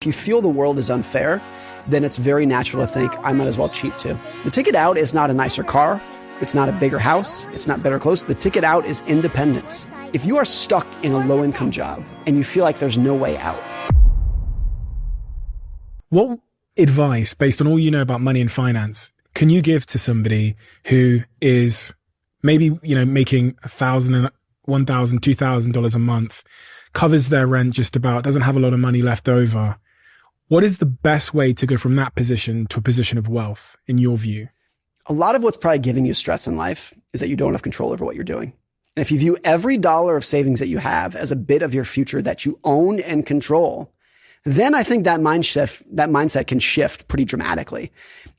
If you feel the world is unfair, then it's very natural to think, I might as well cheat too. The ticket out is not a nicer car. It's not a bigger house. It's not better clothes. The ticket out is independence. If you are stuck in a low-income job and you feel like there's no way out. What advice, based on all you know about money and finance, can you give to somebody who is maybe, making $1,000, $1,000, $2,000 a month, covers their rent just about, doesn't have a lot of money left over? What is the best way to go from that position to a position of wealth, in your view? A lot of what's probably giving you stress in life is that you don't have control over what you're doing. And if you view every dollar of savings that you have as a bit of your future that you own and control, then I think that mindset can shift pretty dramatically.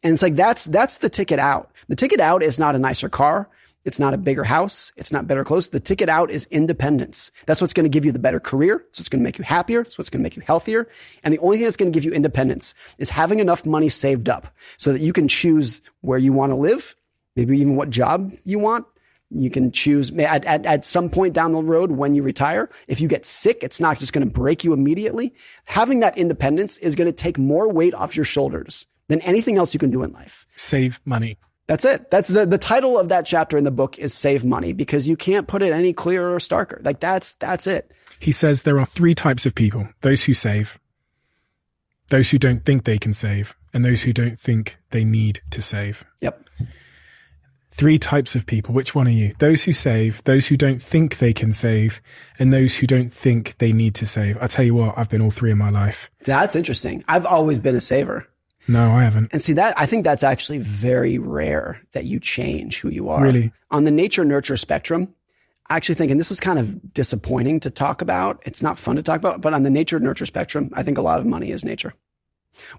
And it's like, that's the ticket out. The ticket out is not a nicer car. It's not a bigger house. It's not better clothes. The ticket out is independence. That's what's going to give you the better career. It's what's going to make you happier. It's what's going to make you healthier. And the only thing that's going to give you independence is having enough money saved up so that you can choose where you want to live, maybe even what job you want. You can choose at some point down the road when you retire. If you get sick, it's not just going to break you immediately. Having that independence is going to take more weight off your shoulders than anything else you can do in life. Save money. That's it. That's the title of that chapter in the book is Save Money, because you can't put it any clearer or starker. Like that's it. He says there are 3 types of people: those who save, those who don't think they can save, and those who don't think they need to save. Yep. 3 types of people. Which one are you? Those who save, those who don't think they can save, and those who don't think they need to save. I tell you what, I've been all 3 in my life. That's interesting. I've always been a saver. No, I haven't. And see I think that's actually very rare that you change who you are. Really? On the nature-nurture spectrum, I actually think, and this is kind of disappointing to talk about. It's not fun to talk about, but on the nature-nurture spectrum, I think a lot of money is nature.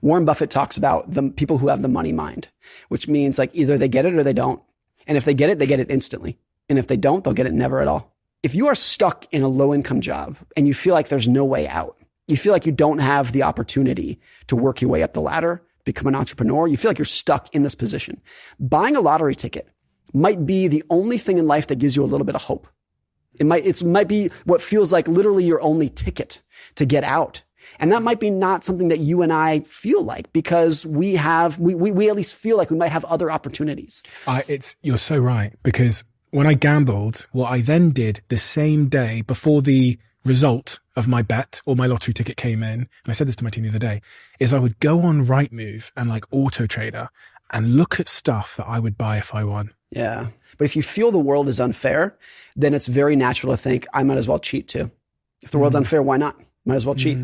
Warren Buffett talks about the people who have the money mind, which means like either they get it or they don't. And if they get it instantly. And if they don't, they'll get it never at all. If you are stuck in a low-income job and you feel like there's no way out, you feel like you don't have the opportunity to work your way up the ladder, become an entrepreneur, you feel like you're stuck in this position, buying a lottery ticket might be the only thing in life that gives you a little bit of hope. It might be what feels like literally your only ticket to get out. And that might be not something that you and I feel like, because we at least feel like we might have other opportunities. You're so right, because when I gambled, what I then did the same day before the result of my bet or my lottery ticket came in, and I said this to my team the other day, is I would go on Rightmove and like Auto Trader and look at stuff that I would buy if I won. Yeah. But if you feel the world is unfair, then it's very natural to think, I might as well cheat too. If the world's unfair, why not? Might as well cheat.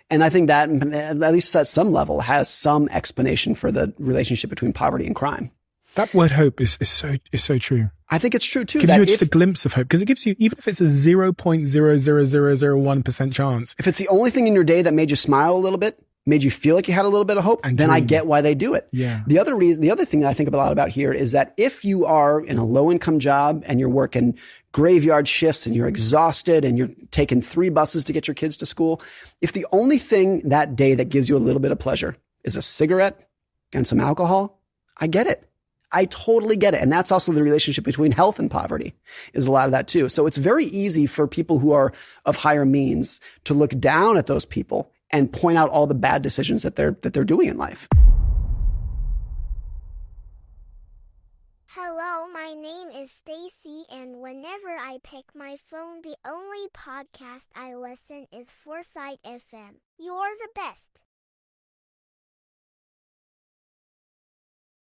And I think that, at least at some level, has some explanation for the relationship between poverty and crime. That word hope is so true. I think it's true too. Gives you just a glimpse of hope, because it gives you, even if it's a 0.00001% chance. If it's the only thing in your day that made you smile a little bit, made you feel like you had a little bit of hope, then I get why they do it. Yeah. The other thing that I think a lot about here is that if you are in a low income job and you're working graveyard shifts and you're exhausted and you're taking 3 buses to get your kids to school, if the only thing that day that gives you a little bit of pleasure is a cigarette and some alcohol, I get it. I totally get it. And that's also the relationship between health and poverty, is a lot of that too. So it's very easy for people who are of higher means to look down at those people and point out all the bad decisions that they're doing in life. Hello, my name is Stacy, and whenever I pick my phone, the only podcast I listen is Foresight FM. You're the best.